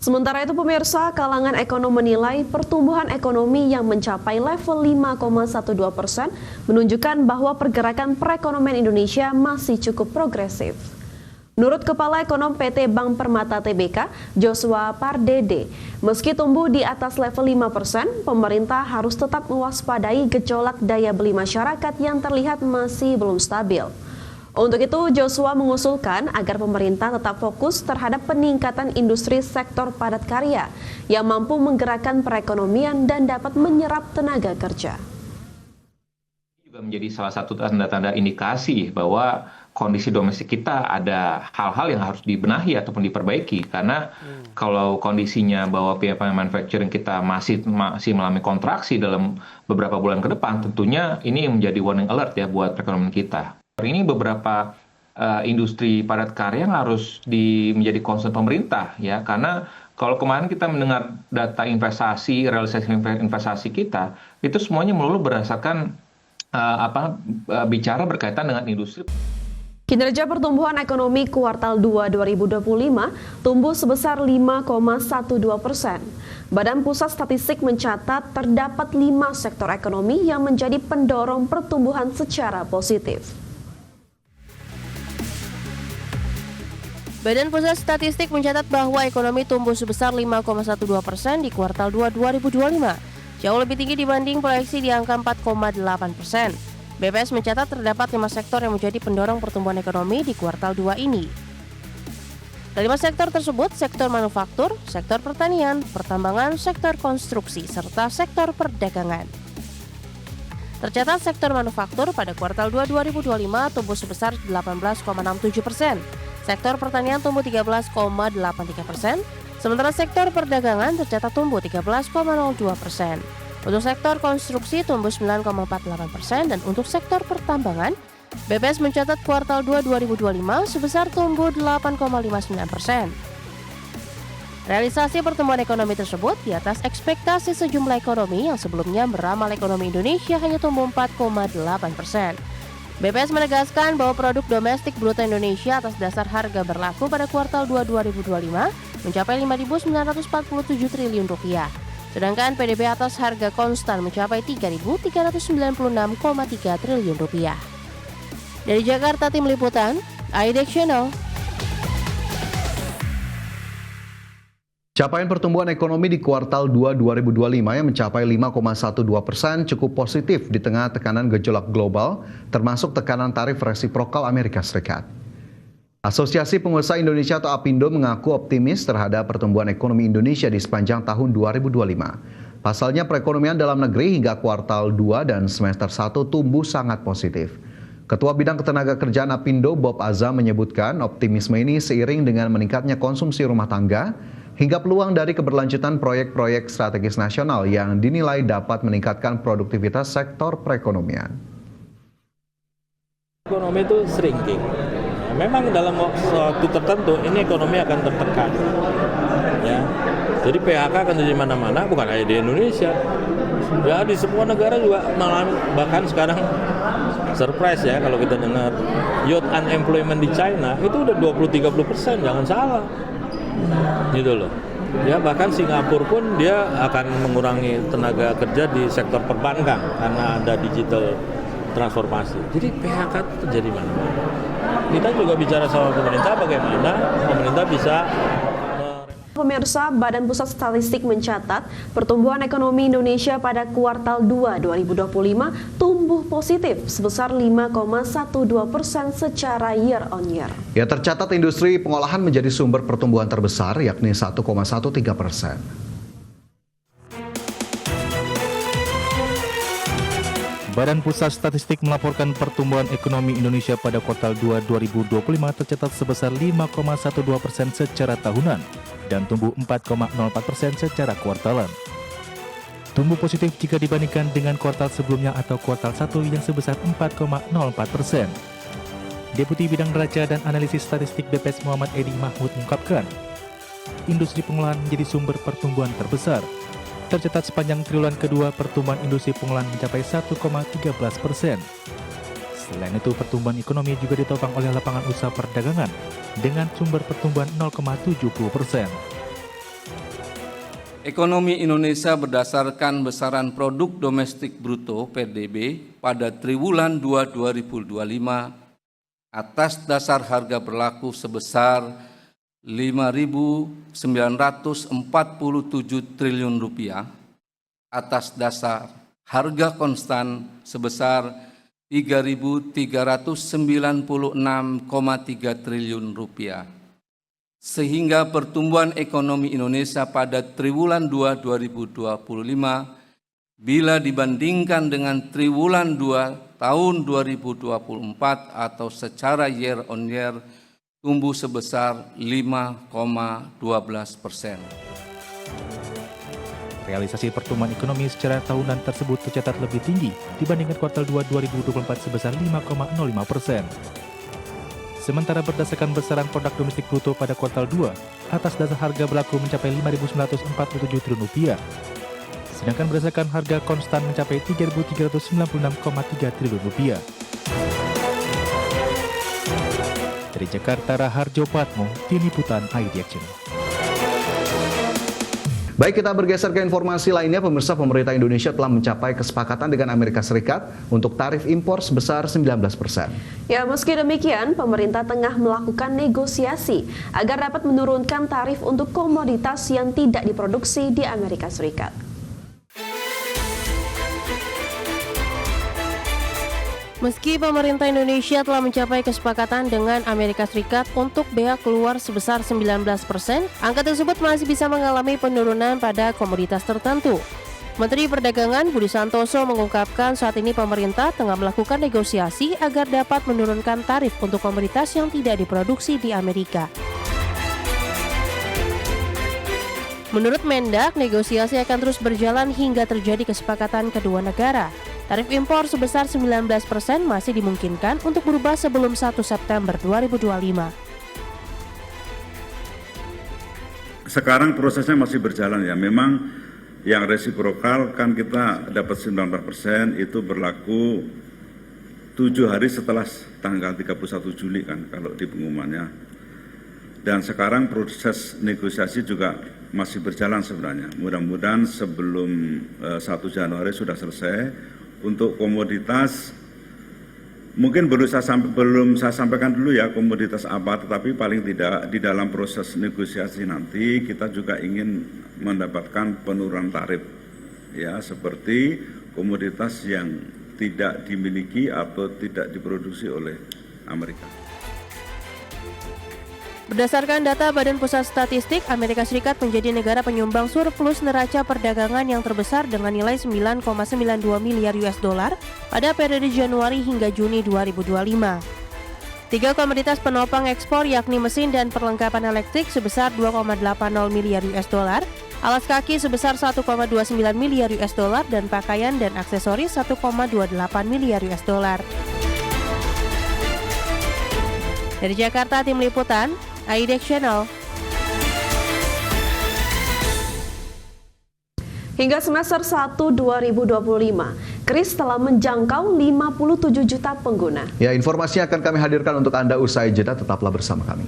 Sementara itu pemirsa, kalangan ekonom menilai pertumbuhan ekonomi yang mencapai level 5,12% menunjukkan bahwa pergerakan perekonomian Indonesia masih cukup progresif. Menurut Kepala Ekonom PT Bank Permata Tbk, Joshua Pardede, meski tumbuh di atas level 5%, pemerintah harus tetap mewaspadai gejolak daya beli masyarakat yang terlihat masih belum stabil. Untuk itu, Joshua mengusulkan agar pemerintah tetap fokus terhadap peningkatan industri sektor padat karya yang mampu menggerakkan perekonomian dan dapat menyerap tenaga kerja. Juga menjadi salah satu tanda-tanda indikasi bahwa kondisi domestik kita ada hal-hal yang harus dibenahi ataupun diperbaiki. Karena kalau kondisinya bahwa pihak manufacturing kita masih mengalami kontraksi dalam beberapa bulan ke depan, tentunya ini menjadi warning alert ya buat perekonomian kita. Ini beberapa industri padat karya yang harus menjadi concern pemerintah ya, karena kalau kemarin kita mendengar data investasi, realisasi investasi kita, itu semuanya melulu berdasarkan bicara berkaitan dengan industri. Kinerja pertumbuhan ekonomi kuartal 2 2025 tumbuh sebesar 5,12%. Badan Pusat Statistik mencatat terdapat 5 sektor ekonomi yang menjadi pendorong pertumbuhan secara positif. Badan Pusat Statistik mencatat bahwa ekonomi tumbuh sebesar 5,12% di kuartal 2 2025, jauh lebih tinggi dibanding proyeksi di angka 4,8%. BPS mencatat terdapat 5 sektor yang menjadi pendorong pertumbuhan ekonomi di kuartal 2 ini. Kelima sektor tersebut, sektor manufaktur, sektor pertanian, pertambangan, sektor konstruksi, serta sektor perdagangan. Tercatat sektor manufaktur pada kuartal 2 2025 tumbuh sebesar 18,67%. Sektor pertanian tumbuh 13,83%, sementara sektor perdagangan tercatat tumbuh 13,02%. Untuk sektor konstruksi tumbuh 9,48% dan untuk sektor pertambangan, BPS mencatat kuartal 2 2025 sebesar tumbuh 8,59%. Realisasi pertumbuhan ekonomi tersebut di atas ekspektasi sejumlah ekonomi yang sebelumnya meramal ekonomi Indonesia hanya tumbuh 4,8%. BPS menegaskan bahwa produk domestik bruto Indonesia atas dasar harga berlaku pada kuartal 2 2025 mencapai Rp5.947 triliun, sedangkan PDB atas harga konstan mencapai Rp3.396,3 triliun. Dari Jakarta, Tim Liputan, IDEX Channel. Capaian pertumbuhan ekonomi di kuartal 2 2025 yang mencapai 5,12% cukup positif di tengah tekanan gejolak global, termasuk tekanan tarif resiprokal Amerika Serikat. Asosiasi Pengusaha Indonesia atau APindo mengaku optimis terhadap pertumbuhan ekonomi Indonesia di sepanjang tahun 2025. Pasalnya perekonomian dalam negeri hingga kuartal 2 dan semester 1 tumbuh sangat positif. Ketua Bidang Ketenagakerjaan APindo Bob Azam menyebutkan optimisme ini seiring dengan meningkatnya konsumsi rumah tangga, hingga peluang dari keberlanjutan proyek-proyek strategis nasional yang dinilai dapat meningkatkan produktivitas sektor perekonomian. Ekonomi itu shrinking. Memang dalam waktu tertentu ini ekonomi akan tertekan. Ya. Jadi PHK akan di mana-mana, bukan hanya di Indonesia. Ya, di semua negara juga mengalami, bahkan sekarang surprise ya kalau kita dengar youth unemployment di China itu udah 20-30%, jangan salah. Gitu loh. Ya, bahkan Singapura pun dia akan mengurangi tenaga kerja di sektor perbankan karena ada digital transformasi. Jadi PHK itu terjadi mana-mana. Kita juga bicara sama pemerintah bagaimana pemerintah bisa. Pemirsa, Badan Pusat Statistik mencatat pertumbuhan ekonomi Indonesia pada kuartal 2 2025 tumbuh positif sebesar 5,12% secara year on year. Ya, tercatat industri pengolahan menjadi sumber pertumbuhan terbesar yakni 1,13%. Badan Pusat Statistik melaporkan pertumbuhan ekonomi Indonesia pada kuartal 2 2025 tercatat sebesar 5,12% secara tahunan dan tumbuh 4,04% secara kuartalan. Tumbuh positif jika dibandingkan dengan kuartal sebelumnya atau kuartal 1 yang sebesar 4,04%. Deputi Bidang Neraca dan Analisis Statistik BPS Muhammad Edi Mahmud mengungkapkan, industri pengolahan menjadi sumber pertumbuhan terbesar. Tercatat sepanjang triwulan kedua pertumbuhan industri pengolahan mencapai 1,13%. Selain itu, pertumbuhan ekonomi juga ditopang oleh lapangan usaha perdagangan dengan sumber pertumbuhan 0,70%. Ekonomi Indonesia berdasarkan besaran produk domestik bruto (PDB) pada triwulan 2 2025 atas dasar harga berlaku sebesar Rp5.947 triliun, atas dasar harga konstan sebesar Rp3.396,3 triliun, sehingga pertumbuhan ekonomi Indonesia pada triwulan 2 2025 bila dibandingkan dengan triwulan 2 tahun 2024 atau secara year on year tumbuh sebesar 5,12%. Realisasi pertumbuhan ekonomi secara tahunan tersebut tercatat lebih tinggi dibandingkan kuartal 2 2024 sebesar 5,05%. Sementara berdasarkan besaran produk domestik bruto pada kuartal 2, atas dasar harga berlaku mencapai Rp5.947 triliun, sedangkan berdasarkan harga konstan mencapai Rp3.396,3 triliun. Dari Jakarta, Raharjo Patmo, Tim Liputan IDXN. Baik, kita bergeser ke informasi lainnya. Pemirsa, pemerintah Indonesia telah mencapai kesepakatan dengan Amerika Serikat untuk tarif impor sebesar 19%. Ya, meski demikian, pemerintah tengah melakukan negosiasi agar dapat menurunkan tarif untuk komoditas yang tidak diproduksi di Amerika Serikat. Meski pemerintah Indonesia telah mencapai kesepakatan dengan Amerika Serikat untuk bea keluar sebesar 19%, angka tersebut masih bisa mengalami penurunan pada komoditas tertentu. Menteri Perdagangan Budi Santoso mengungkapkan saat ini pemerintah tengah melakukan negosiasi agar dapat menurunkan tarif untuk komoditas yang tidak diproduksi di Amerika. Menurut Mendak, negosiasi akan terus berjalan hingga terjadi kesepakatan kedua negara. Tarif impor sebesar 19% masih dimungkinkan untuk berubah sebelum 1 September 2025. Sekarang prosesnya masih berjalan ya. Memang yang resiprokal kan kita dapat 19% itu berlaku 7 hari setelah tanggal 31 Juli kan kalau di pengumumannya. Dan sekarang proses negosiasi juga masih berjalan sebenarnya. Mudah-mudahan sebelum 1 Januari sudah selesai. Untuk komoditas, mungkin belum saya sampaikan dulu ya komoditas apa, tetapi paling tidak di dalam proses negosiasi nanti kita juga ingin mendapatkan penurunan tarif, ya seperti komoditas yang tidak dimiliki atau tidak diproduksi oleh Amerika. Berdasarkan data Badan Pusat Statistik, Amerika Serikat menjadi negara penyumbang surplus neraca perdagangan yang terbesar dengan nilai 9,92 miliar US dollar pada periode Januari hingga Juni 2025. 3 komoditas penopang ekspor yakni mesin dan perlengkapan elektrik sebesar 2,80 miliar US dollar, alas kaki sebesar 1,29 miliar US dollar, dan pakaian dan aksesoris 1,28 miliar US dollar. Dari Jakarta, Tim Liputan IDX Channel. Hingga semester 1 2025, Kris telah menjangkau 57 juta pengguna. Ya, informasinya akan kami hadirkan untuk Anda usai jeda, tetaplah bersama kami.